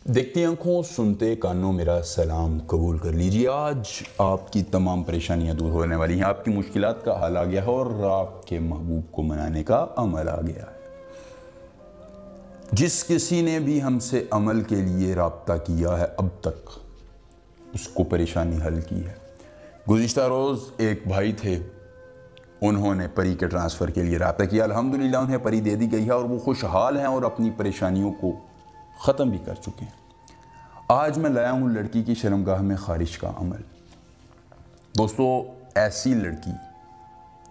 دیکھتی آنکھوں سنتے کانوں میرا سلام قبول کر لیجیے۔ آج آپ کی تمام پریشانیاں دور ہونے والی ہیں، آپ کی مشکلات کا حل آ گیا ہے اور آپ کے محبوب کو منانے کا عمل آ گیا ہے۔ جس کسی نے بھی ہم سے عمل کے لیے رابطہ کیا ہے اب تک اس کو پریشانی حل کی ہے۔ گزشتہ روز ایک بھائی تھے، انہوں نے پری کے ٹرانسفر کے لیے رابطہ کیا، الحمدللہ انہیں پری دے دی گئی ہے اور وہ خوشحال ہیں اور اپنی پریشانیوں کو ختم بھی کر چکے ہیں۔ آج میں لایا ہوں لڑکی کی شرمگاہ میں خارج کا عمل۔ دوستو، ایسی لڑکی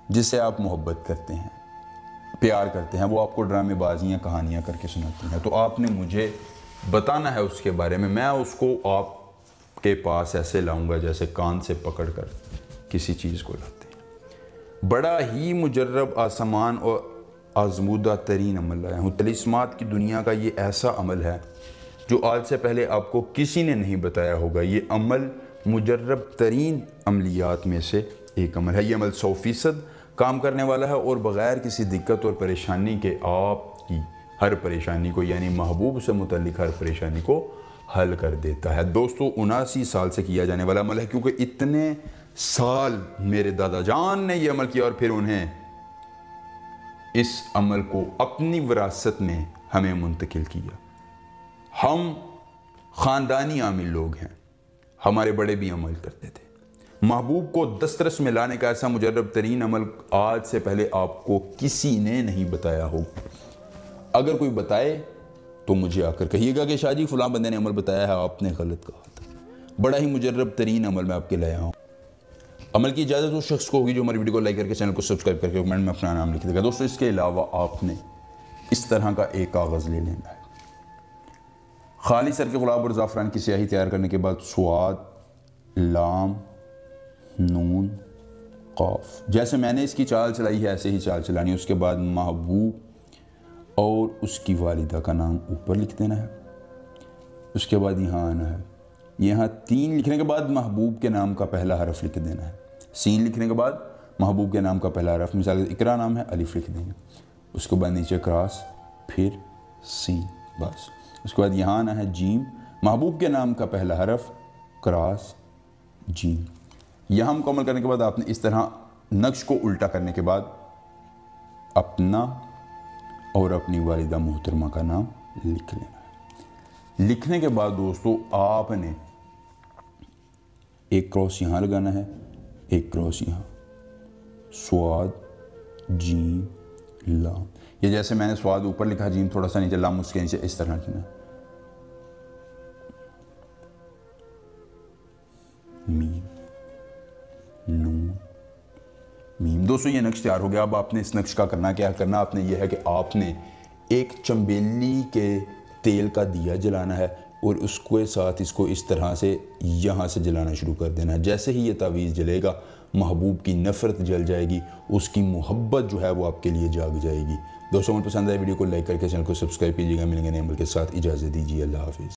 جس سے آپ محبت کرتے ہیں، پیار کرتے ہیں، وہ آپ کو ڈرامے بازیاں کہانیاں کر کے سناتی ہیں، تو آپ نے مجھے بتانا ہے اس کے بارے میں اس کو آپ کے پاس ایسے لاؤں گا جیسے کان سے پکڑ کر کسی چیز کو لاتے ہیں۔ بڑا ہی مجرب، آسمان اور آزمودہ ترین عمل لایا ہوں۔ طلسمات کی دنیا کا یہ ایسا عمل ہے جو آج سے پہلے آپ کو کسی نے نہیں بتایا ہوگا۔ یہ عمل مجرب ترین عملیات میں سے ایک عمل ہے۔ یہ عمل 100% کام کرنے والا ہے اور بغیر کسی دقت اور پریشانی کے آپ کی ہر پریشانی کو، یعنی محبوب سے متعلق ہر پریشانی کو حل کر دیتا ہے۔ دوستو، 79 سال سے کیا جانے والا عمل ہے، کیونکہ اتنے سال میرے دادا جان نے یہ عمل کیا اور پھر انہیں اس عمل کو اپنی وراثت میں ہمیں منتقل کیا۔ ہم خاندانی عامل لوگ ہیں، ہمارے بڑے بھی عمل کرتے تھے۔ محبوب کو دسترس میں لانے کا ایسا مجرب ترین عمل آج سے پہلے آپ کو کسی نے نہیں بتایا ہوگا۔ اگر کوئی بتائے تو مجھے آ کر کہیے گا کہ شاہ جی فلاں بندے نے عمل بتایا ہے، آپ نے غلط کہا تھا۔ بڑا ہی مجرب ترین عمل میں آپ کے لایا ہوں۔ عمل کی اجازت اس شخص کو ہوگی جو ہماری ویڈیو کو لائک کر کے چینل کو سبسکرائب کر کے کمنٹ میں اپنا نام لکھ دے گا۔ دوستو، اس کے علاوہ آپ نے اس طرح کا ایک کاغذ لے لینا ہے۔ خالی سر کے گلاب اور زعفران کی سیاہی تیار کرنے کے بعد صاد، لام، نون، قاف، جیسے میں نے اس کی چال چلائی ہے ایسے ہی چال چلانی ہے۔ اس کے بعد محبوب اور اس کی والدہ کا نام اوپر لکھ دینا ہے۔ اس کے بعد یہاں آنا ہے، یہاں 3 لکھنے کے بعد محبوب کے نام کا پہلا حرف لکھ دینا ہے۔ سین لکھنے کے بعد محبوب کے نام کا پہلا حرف، مثال اقرا نام ہے، الف لکھ دیں گے۔ اس کے بعد نیچے کراس، پھر سین، بس۔ اس کے بعد یہاں آنا ہے جیم، محبوب کے نام کا پہلا حرف، کراس، جیم۔ یہاں مکمل کرنے کے بعد آپ نے اس طرح نقش کو الٹا کرنے کے بعد اپنا اور اپنی والدہ محترمہ کا نام لکھ لینا ہے۔ لکھنے کے بعد دوستو، آپ نے ایک کراس یہاں لگانا ہے، ایک کراس یہاں، صاد، جیم، لام۔ یہ جیسے میں نے صاد اوپر لکھا، جیم تھوڑا سا نیچے، لام اس کے نیچے، اس طرح لکھنا ہے۔ میم، نون، میم۔ دوستو، یہ نقش تیار ہو گیا۔ اب آپ نے اس نقش کا کرنا کیا کرنا، آپ نے یہ ہے کہ آپ نے ایک چنبیلی کے تیل کا دیا جلانا ہے اور اس کے ساتھ اس کو اس طرح سے یہاں سے جلانا شروع کر دینا ہے۔ جیسے ہی یہ تعویذ جلے گا، محبوب کی نفرت جل جائے گی، اس کی محبت جو ہے وہ آپ کے لیے جاگ جائے گی۔ دوستوں، پسند آئے ویڈیو کو لائک کر کے چینل کو سبسکرائب کیجیے گا۔ ملیں گے نئے عمل کے ساتھ، اجازت دیجیے، اللہ حافظ۔